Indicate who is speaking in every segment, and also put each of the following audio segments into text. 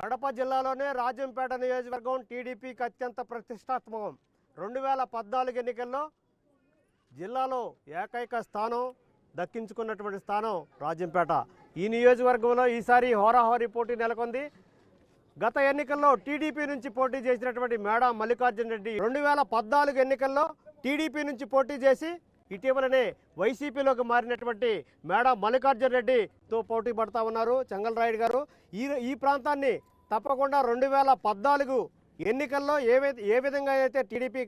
Speaker 1: కడప జిల్లాలోనే రాజంపేట నియోజకవర్గం టీడీపీకి అత్యంత ప్రతిష్టాత్మకం. 2014 ఎన్నికల్లో జిల్లాలో ఏకైక స్థానం దక్కించుకున్నటువంటి స్థానం రాజంపేట. ఈ నియోజకవర్గంలో ఈసారి హోరాహోరీ పోటీ నెలకొంది. గత ఎన్నికల్లో టీడీపీ నుంచి పోటీ చేసినటువంటి మేడా మల్లికార్జున రెడ్డి 2014 ఎన్నికల్లో టీడీపీ నుంచి పోటీ చేసి ఇటీవలనే వైసీపీలోకి మారినటువంటి మేడా మల్లికార్జున రెడ్డితో పోటీ పడతా ఉన్నారు చెంగల్రాయుడు గారు. ఈ ప్రాంతాన్ని తప్పకుండా 2014 ఎన్నికల్లో ఏ విధంగా అయితే టీడీపీ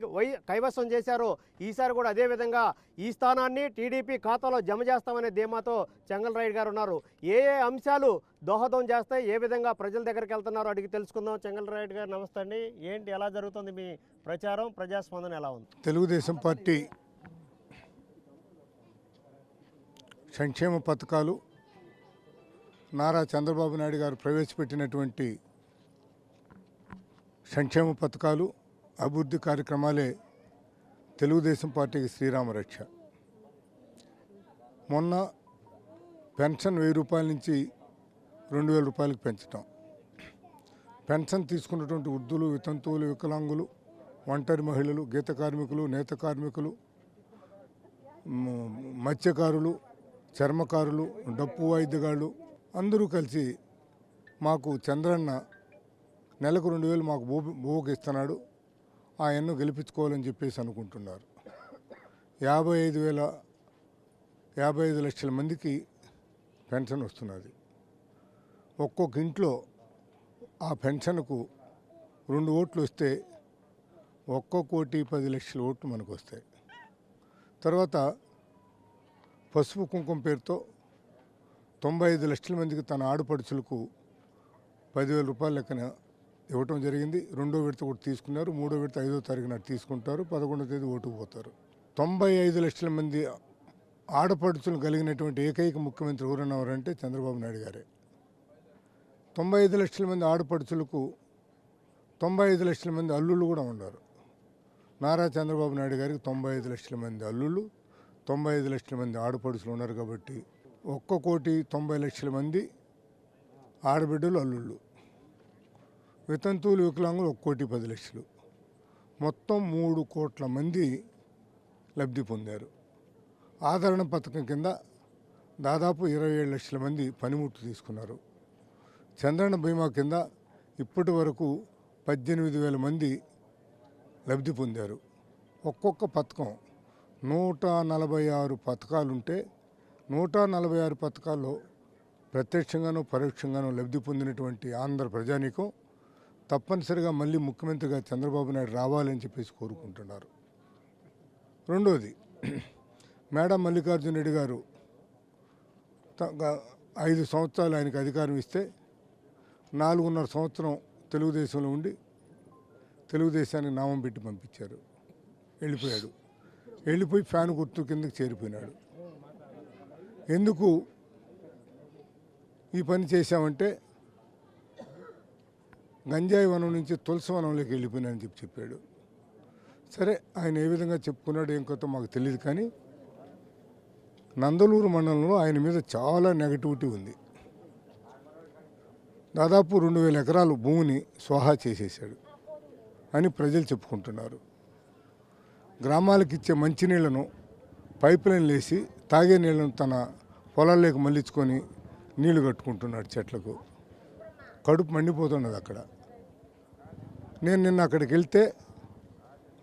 Speaker 1: కైవసం చేశారో ఈసారి కూడా అదే విధంగా ఈ స్థానాన్ని టీడీపీ ఖాతాలో జమ చేస్తామనే ధీమాతో చెంగల్రాయుడు గారు ఉన్నారు. ఏ అంశాలు దోహదం చేస్తాయి, ఏ విధంగా ప్రజల దగ్గరికి వెళ్తున్నారో అడిగి తెలుసుకుందాం. చెంగల్రాయుడు గారు నమస్తే అండి. ఏంటి, ఎలా జరుగుతుంది మీ ప్రచారం, ప్రజాస్పందన ఎలా ఉంది?
Speaker 2: తెలుగుదేశం పార్టీ సంక్షేమ పథకాలు నారా చంద్రబాబు నాయుడు గారు ప్రవేశపెట్టినటువంటి సంక్షేమ పథకాలు అభివృద్ధి కార్యక్రమాలే తెలుగుదేశం పార్టీకి శ్రీరామరక్ష. మొన్న పెన్షన్ 1000 రూపాయల నుంచి 2000 రూపాయలకు పెంచడం, పెన్షన్ తీసుకున్నటువంటి వృద్ధులు, వితంతువులు, వికలాంగులు, ఒంటరి మహిళలు, గీత కార్మికులు, నేత కార్మికులు, మత్స్యకారులు, చర్మకారులు, డప్పు వాయిద్యగాళ్ళు అందరూ కలిసి మాకు చంద్రన్న నెలకు 2000 మాకు భూకి ఇస్తున్నాడు, ఆయన్ను గెలిపించుకోవాలని చెప్పేసి అనుకుంటున్నారు. 55 లక్షల మందికి పెన్షన్ వస్తున్నది. ఒక్కొక్క ఇంట్లో ఆ పెన్షన్కు 2 ఓట్లు వస్తే 1,10,00,000 ఓట్లు మనకు వస్తాయి. తర్వాత పసుపు కుంకుమ పేరుతో 95 లక్షల మందికి తన ఆడపడుచులకు 10,000 రూపాయల లెక్కన ఇవ్వటం జరిగింది. 2వ విడత కూడా తీసుకున్నారు. 3వ విడత 5వ తారీఖు నాడు తీసుకుంటారు. 11వ తేదీ ఓటుకు పోతారు. 95 లక్షల మంది ఆడపడుచులు కలిగినటువంటి ఏకైక ముఖ్యమంత్రి ఎవరన్నారంటే చంద్రబాబు నాయుడు గారే. 95 లక్షల మంది ఆడపడుచులకు 95 లక్షల మంది అల్లుళ్ళు కూడా ఉన్నారు. నారా చంద్రబాబు నాయుడు గారికి 95 లక్షల మంది అల్లుళ్ళు, 95 లక్షల మంది ఆడపడుచులు ఉన్నారు. కాబట్టి 1,90,00,000 మంది ఆడబిడ్డలు, అల్లుళ్ళు, వితంతువులు, వికలాంగులు 1,10,00,000, మొత్తం 3 కోట్ల మంది లబ్ధి పొందారు. ఆదరణ పథకం కింద దాదాపు 27 లక్షల మంది పనిముట్లు తీసుకున్నారు. చంద్రన్న బీమా కింద ఇప్పటి వరకు 18,000 మంది లబ్ధి పొందారు. ఒక్కొక్క పథకం 146 పథకాలుంటే 146 పథకాల్లో ప్రత్యక్షంగానూ పరోక్షంగానూ లబ్ధి పొందినటువంటి ఆంధ్ర ప్రజానీకం తప్పనిసరిగా మళ్ళీ ముఖ్యమంత్రిగా చంద్రబాబు నాయుడు రావాలని చెప్పేసి కోరుకుంటున్నారు. రెండోది, మేడా మల్లికార్జున రెడ్డి గారు 5 సంవత్సరాలు ఆయనకు అధికారం ఇస్తే 4.5 సంవత్సరం తెలుగుదేశంలో ఉండి తెలుగుదేశానికి నామం పెట్టి పంపించారు. వెళ్ళిపోయి ఫ్యాన్ గుర్తు కిందకి చేరిపోయినాడు. ఎందుకు ఈ పని చేశామంటే గంజాయి వనం నుంచి తులసి వనంలోకి వెళ్ళిపోయినానని చెప్పాడు. సరే, ఆయన ఏ విధంగా చెప్పుకున్నాడు ఏం కొత్త మాకు తెలియదు. కానీ నందలూరు మండలంలో ఆయన మీద చాలా నెగటివిటీ ఉంది. దాదాపు 2,000 ఎకరాలు భూమిని స్వాహా చేసేసాడు అని ప్రజలు చెప్పుకుంటున్నారు. గ్రామాలకు ఇచ్చే మంచినీళ్లను పైప్ లైన్లు వేసి తాగే నీళ్లను తన పొలాల్లోకి మళ్ళించుకొని నీళ్లు కట్టుకుంటున్నాడు. చెట్లకు కడుపు మండిపోతున్నది అక్కడ. నేను నిన్న అక్కడికి వెళ్తే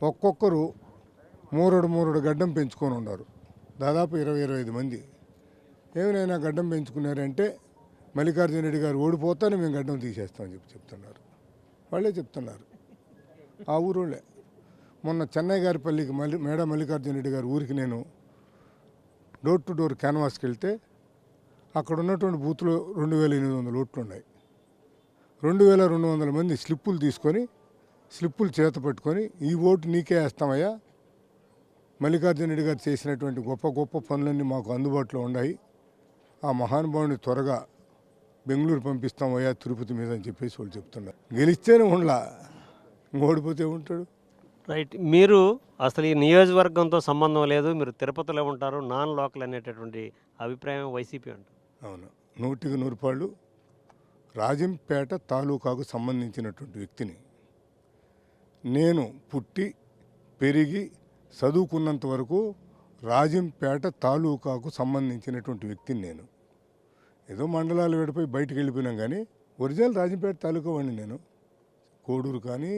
Speaker 2: ఒక్కొక్కరు మూరడు గడ్డం పెంచుకొని ఉన్నారు. దాదాపు 20-25 మంది. ఏమైనా గడ్డం పెంచుకున్నారంటే మల్లికార్జున రెడ్డి గారు ఓడిపోతానే మేము గడ్డం తీసేస్తామని చెప్తున్నారు. వాళ్ళే చెప్తున్నారు, ఆ ఊరోళ్ళే. మొన్న చెన్నై గారిపల్లికి మేడా మల్లికార్జున రెడ్డి గారి ఊరికి నేను డోర్ టు డోర్ క్యాన్వాస్కి వెళ్తే అక్కడ ఉన్నటువంటి బూత్లో 2,800 ఓట్లు ఉన్నాయి. 2,200 మంది స్లిప్పులు తీసుకొని, స్లిప్పులు చేత పట్టుకొని ఈ ఓటు నీకే వేస్తామయ్యా, మల్లికార్జున రెడ్డి గారు చేసినటువంటి గొప్ప గొప్ప పనులన్నీ మాకు అందుబాటులో ఉన్నాయి, ఆ మహానుభావుని త్వరగా బెంగళూరు పంపిస్తామయ్యా తిరుపతి మీద అని చెప్పేసి వాళ్ళు చెప్తున్నారు. గెలిస్తేనే ఉండలా, ఓడిపోతే ఉంటాడు.
Speaker 1: రైట్. మీరు అసలు ఈ నియోజకవర్గంతో సంబంధం లేదు, మీరు తిరుపతిలో ఉంటారు, నాన్ లోకల్ అనేటటువంటి అభిప్రాయం వైసీపీ అంటారు.
Speaker 2: అవును, 100కి 100 పాళ్ళు రాజంపేట తాలూకాకు సంబంధించినటువంటి వ్యక్తిని. నేను పుట్టి పెరిగి చదువుకున్నంత వరకు రాజంపేట తాలూకాకు సంబంధించినటువంటి వ్యక్తిని నేను. ఏదో మండలాలు విడిపోయి బయటికి వెళ్ళిపోయినాం కానీ ఒరిజినల్ రాజంపేట తాలూకా వాడిని నేను. కోడూరు కానీ,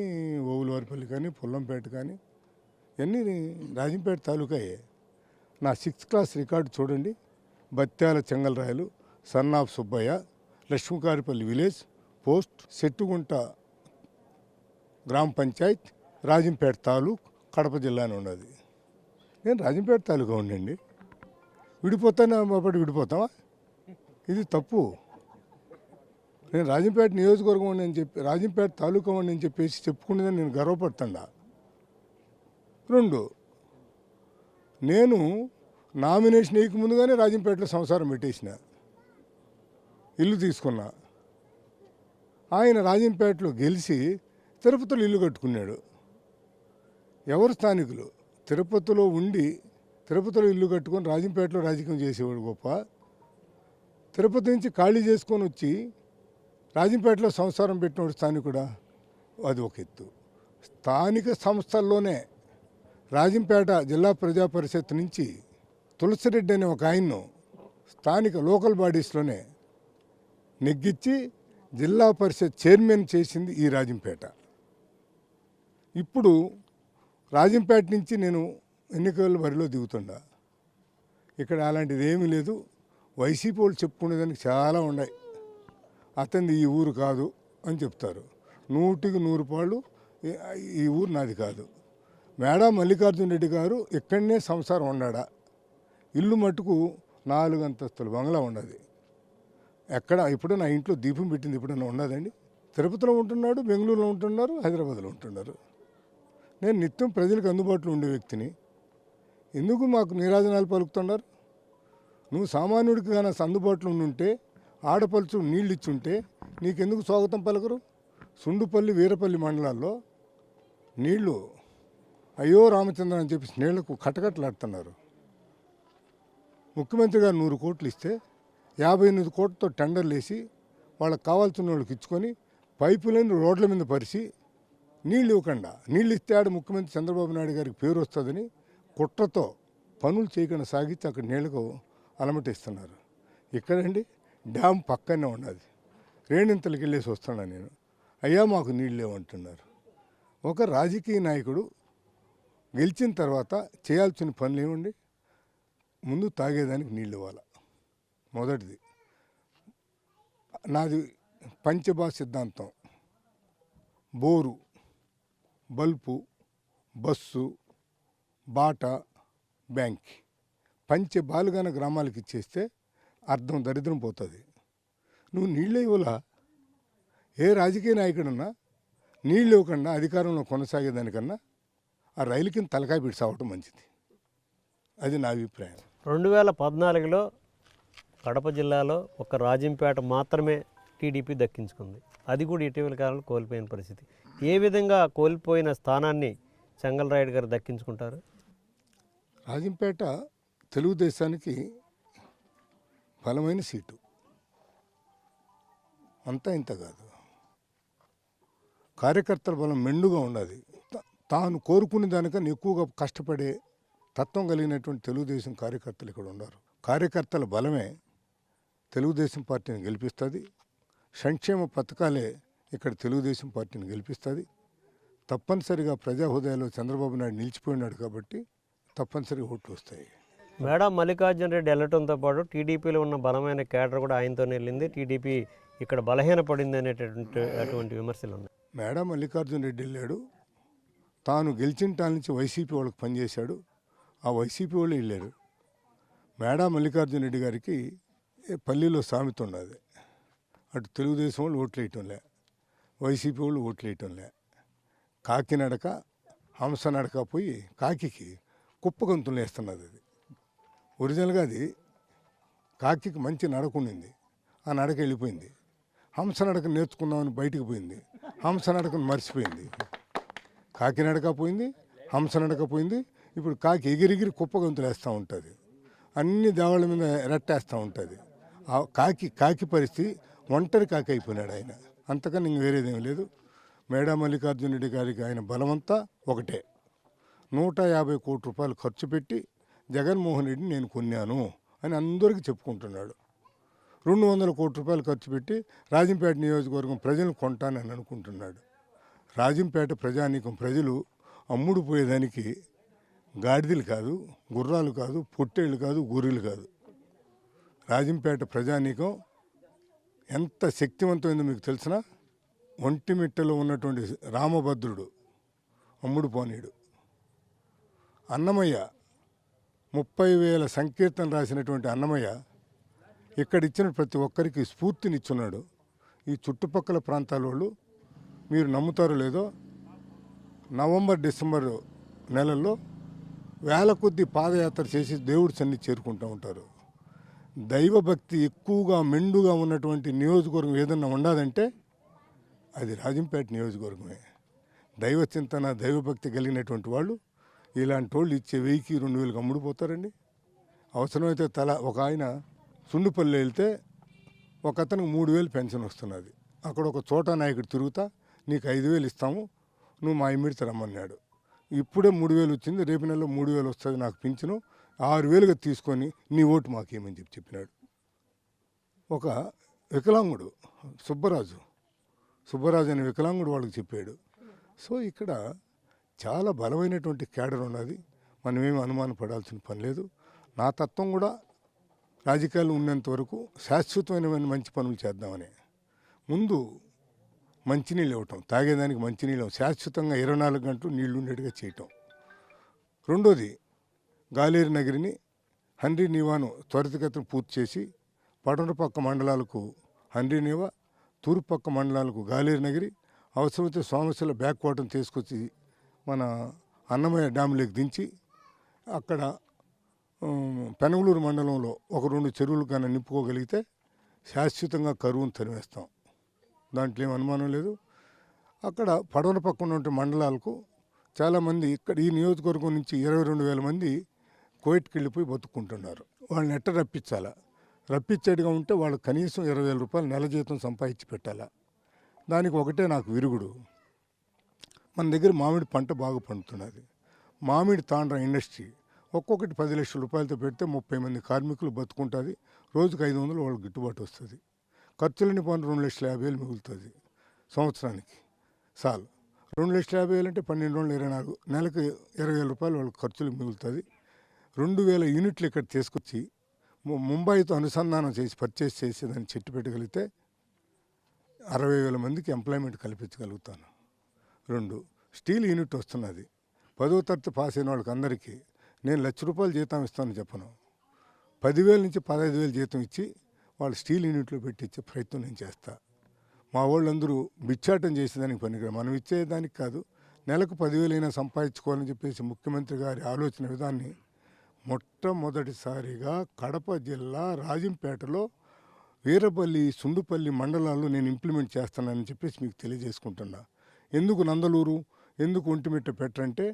Speaker 2: ఓవులవారిపల్లి కానీ, పుల్లంపేట కానీ ఇవన్నీ రాజంపేట తాలూకాయే. నా 6th క్లాస్ రికార్డు చూడండి. Batyala Chengalrayalu, son of Subbaiah, Lakshmikaripalli village, post Settugunta గ్రామ పంచాయత్, రాజంపేట తాలూక్, కడప జిల్లా అని ఉన్నది. నేను రాజంపేట తాలూకా ఉండండి. విడిపోతాను అప్పటి విడిపోతావా? ఇది తప్పు. నేను రాజంపేట నియోజకవర్గం అని చెప్పి, రాజంపేట తాలూకా అని చెప్పేసి చెప్పుకునేదని నేను గర్వపడుతుండా. 2, నేను నామినేషన్ వేయక ముందుగానే రాజంపేటలో సంసారం పెట్టేసిన, ఇల్లు తీసుకున్నా. ఆయన రాజంపేటలో గెలిచి తిరుపతిలో ఇల్లు కట్టుకున్నాడు. ఎవరు స్థానికులు? తిరుపతిలో ఉండి తిరుపతిలో ఇల్లు కట్టుకొని రాజంపేటలో రాజకీయం చేసేవాడు గొప్ప. తిరుపతి నుంచి ఖాళీ చేసుకొని వచ్చి రాజంపేటలో సంసారం పెట్టినవాడు స్థానికుడా? అది ఒక ఎత్తు. స్థానిక సంస్థల్లోనే రాజంపేట జిల్లా ప్రజా పరిషత్ నుంచి తులసిరెడ్డి అనే ఒక ఆయన్ను స్థానిక లోకల్ బాడీస్లోనే నెగ్గించి జిల్లా పరిషత్ చైర్మన్ చేసింది ఈ రాజంపేట. ఇప్పుడు రాజంపేట నుంచి నేను ఎన్నికల బరిలో దిగుతుండా. ఇక్కడ అలాంటిది ఏమీ లేదు. వైసీపీ వాళ్ళు చెప్పుకునేదానికి చాలా ఉన్నాయి. అతనిది ఈ ఊరు కాదు అని చెప్తారు. 100కి 100 పాళ్ళు ఈ ఊరు నాది కాదు. మేడా మల్లికార్జున రెడ్డి గారు ఇక్కడనే సంసారం ఉన్నాడా? ఇల్లు మట్టుకు 4 అంతస్తుల బంగ్లా ఉన్నది. ఎక్కడ ఇప్పుడు నా ఇంట్లో దీపం పెట్టింది ఎప్పుడన్నా ఉన్నదండి? తిరుపతిలో ఉంటున్నాడు, బెంగళూరులో ఉంటున్నారు, హైదరాబాద్లో ఉంటున్నారు. నేను నిత్యం ప్రజలకు అందుబాటులో ఉండే వ్యక్తిని. ఎందుకు మాకు నీరాజనాలు పలుకుతున్నారు? నువ్వు సామాన్యుడికి కానీ అందుబాటులో ఉండుంటే, ఆడపలుచు నీళ్ళు ఇచ్చుంటే నీకెందుకు స్వాగతం పలకరు? సుండుపల్లి, వీరపల్లి మండలాల్లో నీళ్లు అయ్యో రామచంద్ర అని చెప్పి నీళ్లకు కటకట్లాడుతున్నారు. ముఖ్యమంత్రి గారు 100 కోట్లు ఇస్తే 58 కోట్లతో టెండర్లు వేసి వాళ్ళకి కావాల్సిన వాళ్ళకి ఇచ్చుకొని పైపులైన రోడ్ల మీద పరిచి నీళ్ళు ఇవ్వకుండా, నీళ్ళు ఇస్తే ఆడ ముఖ్యమంత్రి చంద్రబాబు నాయుడు గారికి పేరు వస్తుందని కుట్రతో పనులు చేయకుండా సాగించి అక్కడ నీళ్లకు అలమటిస్తున్నారు. ఇక్కడండి డ్యామ్ పక్కనే ఉన్నది. రేణింతలకి వెళ్ళేసి వస్తున్నా నేను. అయ్యా మాకు నీళ్ళు లేవంటున్నారు. ఒక రాజకీయ నాయకుడు గెలిచిన తర్వాత చేయాల్సిన పనులు ఏమండి? ముందు తాగేదానికి నీళ్ళు ఇవ్వాలి. మొదటిది. నాది పంచభా సిద్ధాంతం. బోరు, బల్పు, బస్సు, బాట, బ్యాంక్ పంచబాలుగాన గ్రామాలకు ఇచ్చేస్తే అర్థం దరిద్రం పోతుంది. నువ్వు నీళ్ళే ఇవ్వలా? ఏ రాజకీయ నాయకుడన్నా నీళ్ళు ఇవ్వకుండా అధికారంలో కొనసాగేదానికన్నా ఆ రైలు కింద తలకాయ పెట్టి సావటం మంచిది. అది నా అభిప్రాయం.
Speaker 1: 2014లో కడప జిల్లాలో ఒక రాజంపేట మాత్రమే టీడీపీ దక్కించుకుంది. అది కూడా ఇటీవల కాలంలో కోల్పోయిన పరిస్థితి. ఏ విధంగా కోల్పోయిన స్థానాన్ని చెంగల్రాయుడు గారు దక్కించుకుంటారు?
Speaker 2: రాజంపేట తెలుగుదేశానికి బలమైన సీటు. అంతా ఇంత కాదు. కార్యకర్తల బలం మెండుగా ఉన్నది. తాను కోరుకునే దానికన్నా ఎక్కువగా కష్టపడే తత్వం కలిగినటువంటి తెలుగుదేశం కార్యకర్తలు ఇక్కడ ఉన్నారు. కార్యకర్తల బలమే తెలుగుదేశం పార్టీని గెలిపిస్తుంది. సంక్షేమ పథకాలే ఇక్కడ తెలుగుదేశం పార్టీని గెలిపిస్తుంది. తప్పనిసరిగా ప్రజా హృదయాల్లో చంద్రబాబు నాయుడు నిలిచిపోయినాడు కాబట్టి తప్పనిసరిగా ఓట్లు వస్తాయి.
Speaker 1: మేడా మల్లికార్జున రెడ్డి వెళ్ళటంతో పాటు టీడీపీలో ఉన్న బలమైన కేడర్ కూడా ఆయనతోనే వెళ్ళింది. టీడీపీ ఇక్కడ బలహీనపడింది అనేటటువంటి విమర్శలు ఉన్నాయి.
Speaker 2: మేడా మల్లికార్జున రెడ్డి వెళ్ళాడు. తాను గెలిచిన టాల నుంచి వైసీపీ వాళ్ళకి పనిచేశాడు. ఆ వైసీపీ వాళ్ళు వెళ్ళారు. మేడా మల్లికార్జున రెడ్డి గారికి పల్లీలో సామెత ఉన్నది. అటు తెలుగుదేశం వాళ్ళు ఓట్లు వేయటంలే, వైసీపీ వాళ్ళు ఓట్లు వేయటంలే. కాకినడక హంస నడక పోయి కాకికి కుప్ప గొంతులు వేస్తున్నది. అది ఒరిజినల్గా అది కాకికి మంచి నడక ఉండింది. ఆ నడక వెళ్ళిపోయింది. హంస నడక నేర్చుకుందామని బయటికి పోయింది. హంస నడకను మర్చిపోయింది. కాకి నడక పోయింది, హంస నడక పోయింది. ఇప్పుడు కాకి ఎగిరిగిరి కుప్ప గొంతులు వేస్తూ ఉంటుంది. అన్ని దేవాళ్ళ మీద రెట్టేస్తూ ఉంటుంది. ఆ కాకి పరిస్థితి ఒంటరి కాకి అయిపోయినాడు ఆయన. అంతకన్నా ఇంక వేరేదేమీ లేదు. మేడా మల్లికార్జున రెడ్డి గారికి ఆయన బలమంతా ఒకటే. 150 కోట్ల రూపాయలు ఖర్చు పెట్టి జగన్మోహన్ రెడ్డిని నేను కొన్నాను అని అందరికీ చెప్పుకుంటున్నాడు. 200 కోట్ల రూపాయలు ఖర్చు పెట్టి రాజంపేట నియోజకవర్గం ప్రజలను కొంటానని అనుకుంటున్నాడు. రాజంపేట ప్రజానీకం ప్రజలు అమ్ముడు పోయేదానికి గాడిదలు కాదు, గుర్రాలు కాదు, పొట్టేళ్ళు కాదు, గొర్రెలు కాదు. రాజంపేట ప్రజానీకం ఎంత శక్తివంతమైందో మీకు తెలిసిన, ఒంటిమిట్టలో ఉన్నటువంటి రామభద్రుడు అమ్ముడు పోనీడు. అన్నమయ్య 30,000 సంకీర్తన రాసినటువంటి అన్నమయ్య ఇక్కడ ఇచ్చిన ప్రతి ఒక్కరికి స్ఫూర్తినిచ్చున్నాడు. ఈ చుట్టుపక్కల ప్రాంతాల వాళ్ళు మీరు నమ్ముతారో లేదో, నవంబర్ డిసెంబర్ నెలల్లో వేల కొద్ది పాదయాత్ర చేసి దేవుడి సన్నిధి చేరుకుంటూ ఉంటారు. దైవభక్తి ఎక్కువగా మెండుగా ఉన్నటువంటి నియోజకవర్గం ఏదన్నా ఉండదంటే అది రాజంపేట నియోజకవర్గమే. దైవ చింతన దైవభక్తి కలిగినటువంటి వాళ్ళు ఇలాంటి వాళ్ళు ఇచ్చే 1000కి 2000కి అమ్ముడుపోతారండి. అవసరమైతే ఒక ఆయన సుండుపల్లి వెళ్తే ఒక అతనికి 3000 పెన్షన్ వస్తున్నది. అక్కడ ఒక చోటా నాయకుడు తిరుగుతా నీకు 5000 ఇస్తాము, నువ్వు మా ఇమ్మడితే రమ్మన్నాడు. ఇప్పుడే 3000 వచ్చింది, రేపు నెలలో 3000 వస్తుంది నాకు పింఛను, 6000గా తీసుకొని నీ ఓటు మాకేమని చెప్పినాడు. ఒక వికలాంగుడు సుబ్బరాజు అనే వికలాంగుడు వాళ్ళకి చెప్పాడు. సో ఇక్కడ చాలా బలమైనటువంటి క్యాడర్ ఉన్నది. మనమేమి అనుమానం పడాల్సిన పని లేదు. నా తత్వం కూడా రాజకీయాలు ఉన్నంత వరకు శాశ్వతమైన మంచి పనులు చేద్దామని. ముందు మంచినీళ్ళు ఇవ్వటం, తాగేదానికి మంచినీళ్ళు శాశ్వతంగా 24 గంటలు నీళ్లు ఉండేట్టుగా చేయటం. రెండోది గాలేరు నగరిని హండ్రీ నీవాను త్వరితగతిన పూర్తి చేసి పడమరపక్క మండలాలకు హండ్రీ నీవా, తూర్పుపక్క మండలాలకు గాలేరు నగరి, అవసరమైతే సోమశిల బ్యాక్ వాటర్ని తీసుకొచ్చి మన అన్నమయ్య డ్యాములోకి దించి అక్కడ పెనగలూరు మండలంలో ఒక 2 చెరువులు కానీ నింపుకోగలిగితే శాశ్వతంగా కరువును తరివేస్తాం. దాంట్లో ఏం అనుమానం లేదు. అక్కడ పడవల పక్కన ఉన్నటువంటి మండలాలకు చాలామంది ఇక్కడ ఈ నియోజకవర్గం నుంచి 22,000 మంది కోయిట్కి వెళ్ళిపోయి బతుక్కుంటున్నారు. వాళ్ళని ఎట్ట రప్పించేట్టుగా ఉంటే వాళ్ళకి కనీసం 20,000 రూపాయలు నెల జీతం సంపాదించి పెట్టాలా. దానికి ఒకటే నాకు విరుగుడు, మన దగ్గర మామిడి పంట బాగా పండుతున్నది. మామిడి తాండ్ర ఇండస్ట్రీ ఒక్కొక్కటి 10 లక్షల రూపాయలతో పెడితే 30 మంది కార్మికులు బతుకుంటుంది. రోజుకు 500 వాళ్ళకి గిట్టుబాటు వస్తుంది. ఖర్చులని పోను 2,50,000 మిగులుతుంది సంవత్సరానికి. 2,50,000 అంటే 12 రోజులు 24, నెలకు 20,000 రూపాయలు వాళ్ళకి ఖర్చులు మిగులుతుంది. 2,000 యూనిట్లు ఇక్కడ తీసుకొచ్చి ముంబైతో అనుసంధానం చేసి పర్చేస్ చేసి దాన్ని చెట్టు పెట్టగలిగితే 60,000 మందికి ఎంప్లాయ్మెంట్ కల్పించగలుగుతాను. 2 స్టీల్ యూనిట్ వస్తున్నది. 10వ తరగతి పాస్ అయిన వాళ్ళకి అందరికీ నేను ₹1,00,000 జీతం ఇస్తాను చెప్పను. 10,000 నుంచి 15,000 జీతం ఇచ్చి వాళ్ళు స్టీల్ యూనిట్లో పెట్టించే ప్రయత్నం నేను చేస్తా. మా వాళ్ళందరూ బిచ్చాటం చేసేదానికి పనికిరా, మనం ఇచ్చేదానికి కాదు, నెలకు 10,000 అయినా సంపాదించుకోవాలని చెప్పేసి ముఖ్యమంత్రి గారి ఆలోచన విధాన్ని మొట్టమొదటిసారిగా కడప జిల్లా రాజంపేటలో వీరపల్లి, సుండుపల్లి మండలాల్లో నేను ఇంప్లిమెంట్ చేస్తానని చెప్పేసి మీకు తెలియజేసుకుంటున్నా. ఎందుకు నందలూరు, ఎందుకు ఒంటిమిట్ట పెట్టరంటే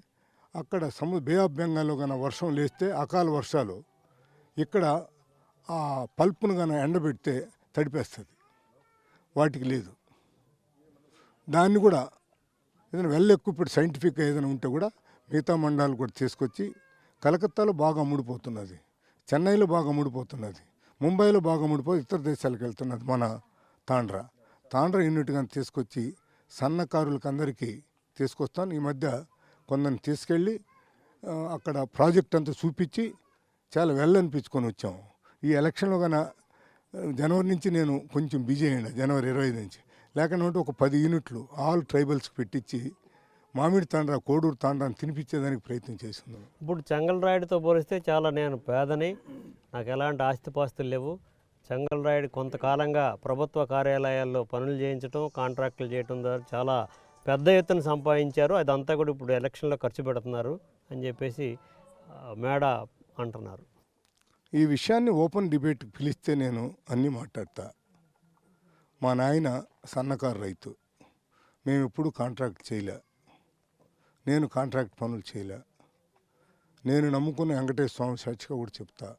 Speaker 2: అక్కడ బే ఆఫ్ బెంగాల్లో కన్నా వర్షం లేస్తే అకాల వర్షాలు ఇక్కడ ఆ పల్పును కన్నా ఎండబెడితే తడిపేస్తుంది, వాటికి లేదు. దాన్ని కూడా ఏదైనా ఎక్కువ సైంటిఫిక్గా ఏదైనా ఉంటే కూడా మిగతా మండలాలు కూడా తీసుకొచ్చి, కలకత్తాలో బాగా అమ్ముడిపోతున్నది, చెన్నైలో బాగా అమ్ముడిపోతున్నది, ముంబైలో బాగా అమ్ముడిపోయి ఇతర దేశాలకు వెళ్తున్నది మన తాండ్ర యూనిట్ కానీ తీసుకొచ్చి సన్నకారులకు అందరికీ తీసుకొస్తాను. ఈ మధ్య కొందరిని తీసుకెళ్ళి అక్కడ ప్రాజెక్ట్ అంతా చూపించి చాలా అనిపించుకొని వచ్చాము. ఈ ఎలక్షన్లో కన్నా జనవరి నుంచి నేను కొంచెం బిజీ అయ్యాను, జనవరి 25 నుంచి. లేకుండా ఒక 10 యూనిట్లు ఆల్ ట్రైబల్స్కి పెట్టించి మామిడి తాండ్ర, కోడూరు తాండ్రాన్ని తినిపించేదానికి ప్రయత్నం చేస్తున్నాను.
Speaker 1: ఇప్పుడు చెంగల్రాయుడితో పోలిస్తే చాలా నేను పేదని, నాకు ఎలాంటి ఆస్తిపాస్తులు లేవు. చెంగల్రాయుడు కొంతకాలంగా ప్రభుత్వ కార్యాలయాల్లో పనులు చేయించడం, కాంట్రాక్టులు చేయడం ద్వారా చాలా పెద్ద ఎత్తున సంపాదించారు. అదంతా కూడా ఇప్పుడు ఎలక్షన్లో ఖర్చు పెడుతున్నారు అని చెప్పేసి మేడ అంటున్నారు.
Speaker 2: ఈ విషయాన్ని ఓపెన్ డిబేట్కి పిలిస్తే నేను అన్నీ మాట్లాడతా. మా నాయన సన్నకారు రైతు, మేము ఎప్పుడు కాంట్రాక్ట్ చేయలే, నేను కాంట్రాక్ట్ పనులు చేయలే. నేను నమ్ముకున్న వెంకటేశ్వర స్వామి సాక్షిగా కూడా చెప్తా,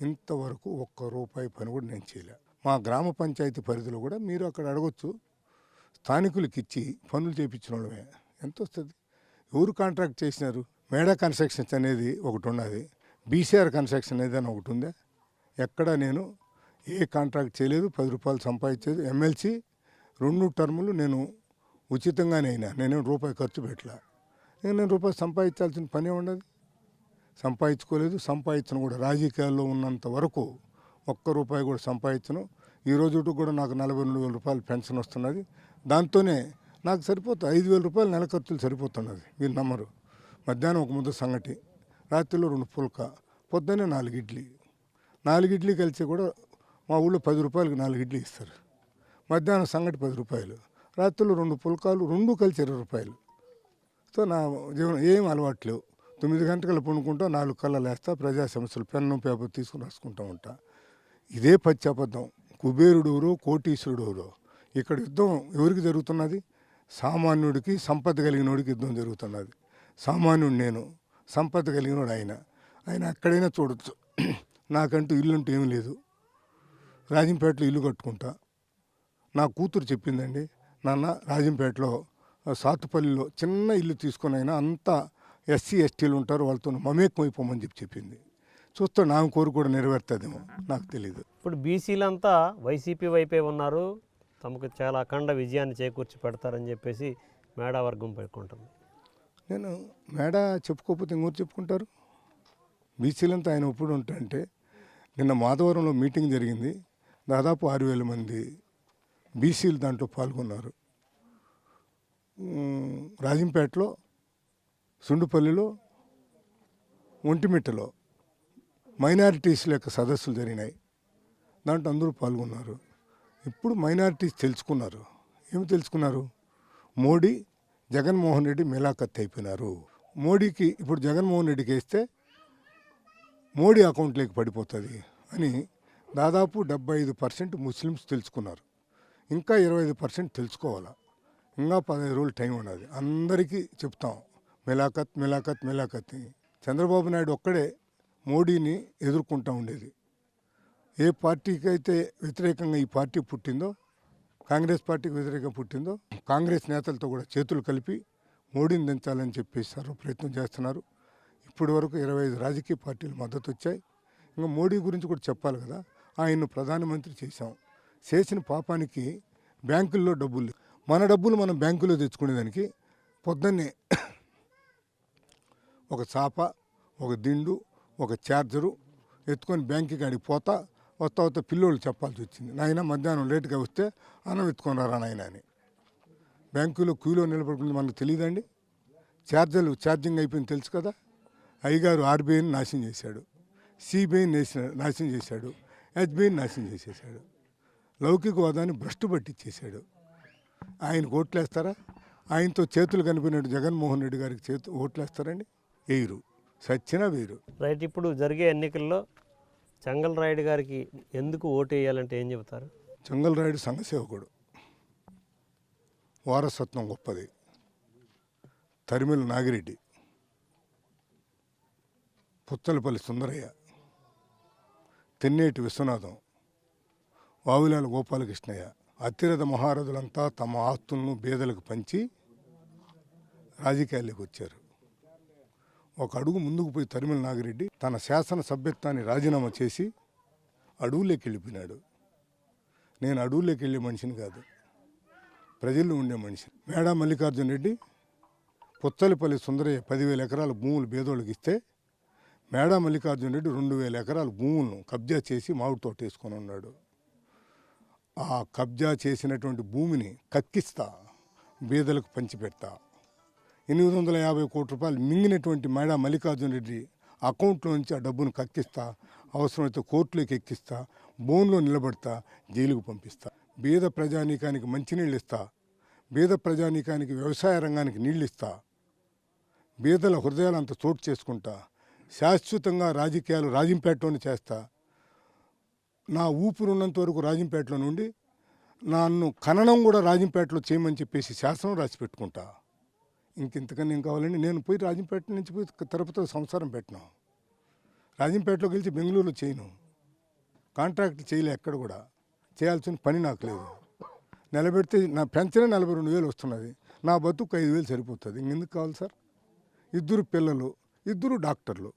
Speaker 2: ఇంతవరకు ₹1 పని కూడా నేను చేయలే. మా గ్రామ పంచాయతీ పరిధిలో కూడా మీరు అక్కడ అడగొచ్చు. స్థానికులకి ఇచ్చి పనులు చేయించిన వాళ్ళమే ఎంత వస్తుంది? ఎవరు కాంట్రాక్ట్ చేసినారు? మేడా కన్స్ట్రక్షన్స్ అనేది ఒకటి ఉన్నది, బీసీఆర్ కన్స్ట్రక్షన్ అనేది అని ఒకటి ఉందా? ఎక్కడ నేను ఏ కాంట్రాక్ట్ చేయలేదు, 10 రూపాయలు సంపాదించేది. ఎమ్మెల్సీ 2 టర్ములు నేను ఉచితంగానే అయినా, నేనేం రూపాయి ఖర్చు పెట్టలే. నేను రూపాయి సంపాదించాల్సిన పనే ఉండదు, సంపాదించుకోలేదు. సంపాదించను కూడా రాజకీయాల్లో ఉన్నంత వరకు ఒక్క రూపాయి కూడా సంపాదించను. ఈ రోజు కూడా నాకు 42,000 రూపాయలు పెన్షన్ వస్తున్నది. దాంతోనే నాకు సరిపోతుంది, 5,000 రూపాయలు నెల ఖర్చులు సరిపోతున్నది. మీరు నమ్మరు. మధ్యాహ్నం ఒక ముద్ద సంగటి, రాత్రిలో 2 పుల్క, పొద్దున్నే 4 ఇడ్లీ. 4 ఇడ్లీ కలిసి కూడా మా ఊళ్ళో 10 రూపాయలకి 4 ఇడ్లీ ఇస్తారు. మధ్యాహ్నం సంగటి 10 రూపాయలు, రాత్రిలో 2 పుల్కాలు, 2 కలిసి 20 రూపాయలు. సో నా జీవనం ఏం అలవాట్లేవు. 9 గంటల పండుకుంటా, 4 కల్లా లేస్తా, ప్రజా సమస్యలు పెన్ను పేపర్ తీసుకుని రాసుకుంటూ ఉంటా. ఇదే పచ్చబద్ధం. కుబేరుడు ఎవరో, కోటీశ్వరుడు ఎవరో. ఇక్కడ యుద్ధం ఎవరికి జరుగుతున్నది? సామాన్యుడికి, సంపద కలిగినోడికి యుద్ధం జరుగుతున్నది. సామాన్యుడు నేను, సంపద కలిగినోడు ఆయన. ఆయన ఎక్కడైనా చూడొచ్చు. నాకంటూ ఇల్లుంటూ ఏమీ లేదు. రాజంపేటలో ఇల్లు కట్టుకుంటా. నా కూతురు చెప్పిందండి, నాన్న రాజంపేటలో సాతుపల్లిలో చిన్న ఇల్లు తీసుకొని అయినా అంతా ఎస్సీ ఎస్టీలు ఉంటారు, వాళ్ళతో మమేకమైపోమని చెప్పింది. చూస్తే నా కోరిక కూడా నెరవేరుతుందేమో నాకు తెలియదు.
Speaker 1: ఇప్పుడు బీసీలంతా వైసీపీ వైపే ఉన్నారు, తమకు చాలా అఖండ విజయాన్ని చేకూర్చి పెడతారని చెప్పేసి మేడా వర్గం పేర్కొంటుంది.
Speaker 2: నేను మేడా చెప్పుకోకపోతే ఇంకోరు చెప్పుకుంటారు? బీసీలంతా ఆయన ఎప్పుడు ఉంటాయంటే, నిన్న మాధవరంలో మీటింగ్ జరిగింది. దాదాపు 6,000 మంది బీసీలు దాంట్లో పాల్గొన్నారు. రాజంపేటలో, సుండుపల్లిలో, ఒంటిమిట్టలో మైనారిటీస్ల యొక్క సదస్సులు జరిగినాయి. దాంట్లో అందరూ పాల్గొన్నారు. ఇప్పుడు మైనారిటీస్ తెలుసుకున్నారు. ఏమి తెలుసుకున్నారు? మోడీ, జగన్మోహన్ రెడ్డి మిలాఖత్ అయిపోయినారు. మోడీకి ఇప్పుడు జగన్మోహన్ రెడ్డికి వేస్తే మోడీ అకౌంట్లోకి పడిపోతుంది అని దాదాపు 75% ముస్లిమ్స్ తెలుసుకున్నారు. ఇంకా 25% తెలుసుకోవాలా. ఇంకా 15 రోజులు టైం ఉన్నది. అందరికీ చెప్తాం మిలాఖత్ మిలాఖత్ మిలాఖత్. చంద్రబాబు నాయుడు ఒక్కడే మోడీని ఎదుర్కొంటూ ఉండేది. ఏ పార్టీకి అయితే వ్యతిరేకంగా ఈ పార్టీ పుట్టిందో, కాంగ్రెస్ పార్టీకి వ్యతిరేకంగా పుట్టిందో, కాంగ్రెస్ నేతలతో కూడా చేతులు కలిపి మోడీని దించాలని చెప్పేసి ప్రయత్నం చేస్తున్నారు. ఇప్పటి వరకు 25 రాజకీయ పార్టీలు మద్దతు వచ్చాయి. ఇంకా మోడీ గురించి కూడా చెప్పాలి కదా. ఆయన్ను ప్రధానమంత్రి చేశాం. చేసిన పాపానికి బ్యాంకుల్లో డబ్బులు, మన డబ్బులు మనం బ్యాంకులో తెచ్చుకునేదానికి పొద్దున్నే ఒక చాప, ఒక దిండు, ఒక ఛార్జరు ఎత్తుకొని బ్యాంకుకి కాడికి వస్తా పిల్లోళ్ళు చెప్పాల్సి వచ్చింది, నాయన మధ్యాహ్నం లేటుగా వస్తే అన్నం ఎత్తుకొని రారా నాయన అని. బ్యాంకులో క్యూలో నిలబడుకుంది మనకు తెలియదండి. ఛార్జింగ్ అయిపోయింది తెలుసు కదా. అయ్యగారు ఆర్బీఐని నాశనం చేశాడు, సిబిఐని నాశనం చేశాడు, ఎస్బీఐని నాశనం చేసేసాడు. లౌకికవాదాన్ని భ్రష్టు పట్టించేశాడు. ఆయనకు ఓట్లేస్తారా? ఆయనతో చేతులు కనిపినట్టు జగన్మోహన్ రెడ్డి గారికి ఓట్లేస్తారండి? వేయరు, సచ్చినా వేయరు.
Speaker 1: రైట్. ఇప్పుడు జరిగే ఎన్నికల్లో చెంగల్రాయుడు గారికి ఎందుకు ఓటు వేయాలంటే ఏం చెబుతారు?
Speaker 2: చెంగల్రాయుడు సంఘసేవకుడు, వారసత్వం గొప్పది. తరిమిల నాగిరెడ్డి, పుత్తలపల్లి సుందరయ్య, తెన్నేటి విశ్వనాథం, వావిలాల గోపాలకృష్ణయ్య, అతిరథ మహారథులంతా తమ ఆస్తులను బేదలకు పంచి రాజకీయాల్లోకి వచ్చారు. ఒక అడుగు ముందుకు పోయి తరిమిల నాగిరెడ్డి తన శాసన సభ్యత్వాన్ని రాజీనామా చేసి అడవుల్లోకి వెళ్ళిపోయినాడు. నేను అడవుల్లోకి వెళ్ళే మనిషిని కాదు, ప్రజల్లో ఉండే మనిషి. మేడా మల్లికార్జున రెడ్డి, పుత్తలపల్లి సుందరయ్య 10,000 ఎకరాల భూములు బేదోళ్ళకి ఇస్తే మేడా మల్లికార్జున రెడ్డి 2,000 ఎకరాల భూములను కబ్జా చేసి మామిడి తోట వేసుకొని ఉన్నాడు. ఆ కబ్జా చేసినటువంటి భూమిని కక్కిస్తా, బేదలకు పంచిపెడతా. 850 కోట్ల రూపాయలు మింగినటువంటి మేడా మల్లికార్జున రెడ్డి అకౌంట్లో నుంచి ఆ డబ్బును కక్కిస్తా, అవసరమైతే కోర్టులోకి ఎక్కిస్తా, బోన్లో నిలబడతా, జైలుకు పంపిస్తా. బీద ప్రజానీకానికి మంచినీళ్ళు ఇస్తా, బీద ప్రజానీకానికి వ్యవసాయ రంగానికి నీళ్ళు ఇస్తా, బీదల హృదయాలు అంత చోటు చేసుకుంటా. శాశ్వతంగా రాజకీయాలు రాజంపేటలోనే చేస్తా. నా ఊపిరున్నంత వరకు రాజంపేటలో నుండి నన్ను ఖననం కూడా రాజంపేటలో చేయమని చెప్పేసి శాసనం రాసి పెట్టుకుంటా. ఇంకెంతకన్నా ఏం కావాలండి? నేను పోయి రాజంపేట నుంచి పోయి తిరుపతిలో సంసారం పెట్టినా. రాజంపేటలోకి వెళ్ళి బెంగళూరులో చేయను, కాంట్రాక్ట్ చేయలే ఎక్కడ కూడా. చేయాల్సిన పని నాకు లేదు. నిలబెడితే నా పెన్షన్ 42,000 వస్తున్నది, నా బతుకు 5,000 సరిపోతుంది. ఇంకెందుకు కావాలి సార్? 2 పిల్లలు, 2 డాక్టర్లు,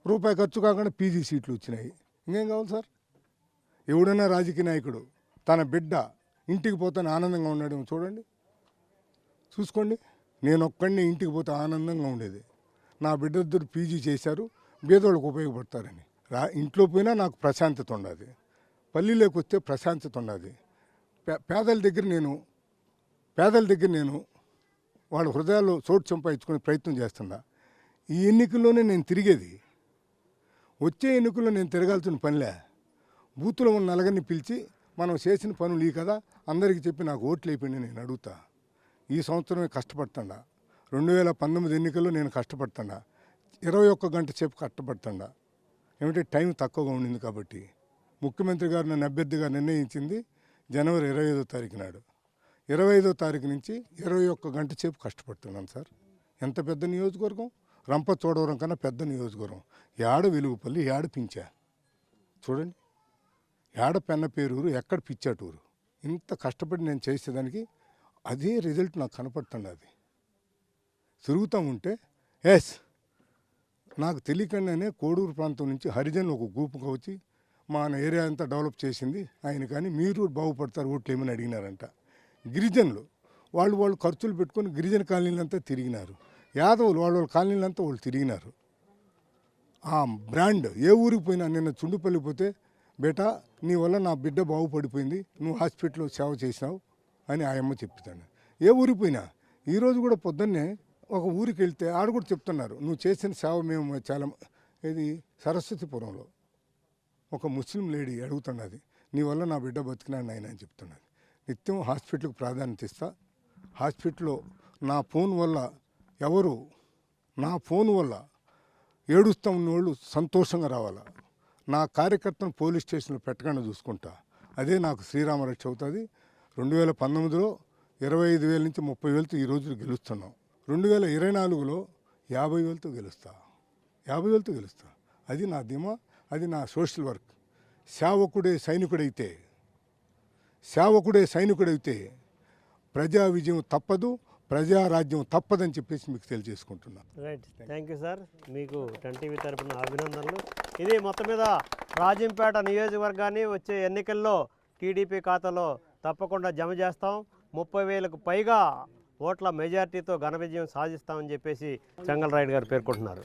Speaker 2: రూపాయి ఖర్చు కాకుండా పీజీ సీట్లు వచ్చినాయి. ఇంకేం కావాలి సార్? ఎవడైనా రాజకీయ నాయకుడు తన బిడ్డ ఇంటికి పోతానే ఆనందంగా ఉన్నాడేమో చూడండి, చూసుకోండి. నేను ఒక్కడిని ఇంటికి పోతే ఆనందంగా ఉండేది. నా బిడ్డ పీజీ చేశారు, బీదోళ్ళకు ఉపయోగపడతారని. ఇంట్లో పోయినా నాకు ప్రశాంతత ఉండదు, పల్లీలోకి వస్తే ప్రశాంతత ఉండదు. పేదల దగ్గర నేను వాళ్ళ హృదయాల్లో చోటు సంపాదించుకునే ప్రయత్నం చేస్తున్నా. ఈ ఎన్నికల్లోనే నేను తిరిగేది. వచ్చే ఎన్నికల్లో నేను తిరగాల్సిన పనిలే. బూత్లో ఉన్న నలుగురిని పిలిచి మనం చేసిన పనులు ఈ కదా అందరికీ చెప్పి నాకు ఓట్లు అయిపోయింది నేను అడుగుతా. ఈ సంవత్సరమే కష్టపడుతుండా. 2019 ఎన్నికల్లో నేను కష్టపడుతుండా. 21 గంట సేపు కష్టపడుతుండా. ఏమిటంటే టైం తక్కువగా ఉండింది కాబట్టి. ముఖ్యమంత్రి గారు నన్ను అభ్యర్థిగా నిర్ణయించింది జనవరి 25వ తారీఖు నాడు. 25వ తారీఖు నుంచి 21 గంట సేపు కష్టపడుతున్నాను సార్. ఎంత పెద్ద నియోజకవర్గం! రంపచోడవరం కన్నా పెద్ద నియోజకవర్గం. యాడ వెలుగుపల్లి, యాడ పించా చూడండి, యాడ పెన్న పేరూరు, ఎక్కడ పిచ్చాటూరు. ఇంత కష్టపడి నేను చేసేదానికి అదే రిజల్ట్ నాకు కనపడుతున్నది. తిరుగుతూ ఉంటే నాకు తెలియకుండానే కోడూరు ప్రాంతం నుంచి హరిజనులు ఒక గ్రూపుగా వచ్చి మా ఏరియా అంతా డెవలప్ చేసింది ఆయన, కానీ మీరు బాగుపడతారు ఓట్లు ఏమని అడిగినారంట. గిరిజనులు వాళ్ళు ఖర్చులు పెట్టుకొని గిరిజన కాలనీలంతా తిరిగినారు. యాదవులు వాళ్ళ కాలనీలంతా వాళ్ళు తిరిగినారు. ఆ బ్రాండ్ ఏ ఊరికి పోయినా, నిన్న చుండుపల్లి పోతే బేటా నీ వల్ల నా బిడ్డ బాగుపడిపోయింది, నువ్వు హాస్పిటల్లో సేవ చేసినావు అని ఆ అమ్మ చెప్తాను. ఏ ఊరికి పోయినా ఈరోజు కూడా పొద్దున్నే ఒక ఊరికి వెళ్తే ఆడ కూడా చెప్తున్నారు, నువ్వు చేసిన సేవ మేము చాలా. ఇది సరస్వతిపురంలో ఒక ముస్లిం లేడీ అడుగుతున్నది, నీ వల్ల నా బిడ్డ బతికినాడు నాయన అని చెప్తున్నది. నిత్యం హాస్పిటల్కి ప్రాధాన్యత ఇస్తా. హాస్పిటల్లో నా ఫోన్ వల్ల ఏడుస్తూ ఉన్నవాళ్ళు సంతోషంగా రావాలా. నా కార్యకర్తను పోలీస్ స్టేషన్లో పెట్టకుండా చూసుకుంటా. అదే నాకు శ్రీరామరక్ష అవుతుంది. 2019లో 25,000 నుంచి 30,000తో ఈరోజు గెలుస్తున్నాం. 2024లో 50,000తో గెలుస్తా. 50,000తో గెలుస్తా. అది నా ధీమా, అది నా సోషల్ వర్క్. సేవకుడే సైనికుడైతే ప్రజా విజయం తప్పదు, ప్రజారాజ్యం తప్పదని చెప్పేసి మీకు తెలియజేసుకుంటున్నాను.
Speaker 1: Right, thank you sir. మీకు 10 టీవీ తరపున అభినందనలు. ఇది మొత్తం మీద రాజంపేట నియోజకవర్గాన్ని వచ్చే ఎన్నికల్లో టీడీపీ ఖాతాలో తప్పకుండా జమ చేస్తాం. 30,000కు పైగా ఓట్ల మెజార్టీతో ఘన విజయం సాధిస్తామని చెప్పేసి చెంగల్రాయుడు గారు పేర్కొంటున్నారు.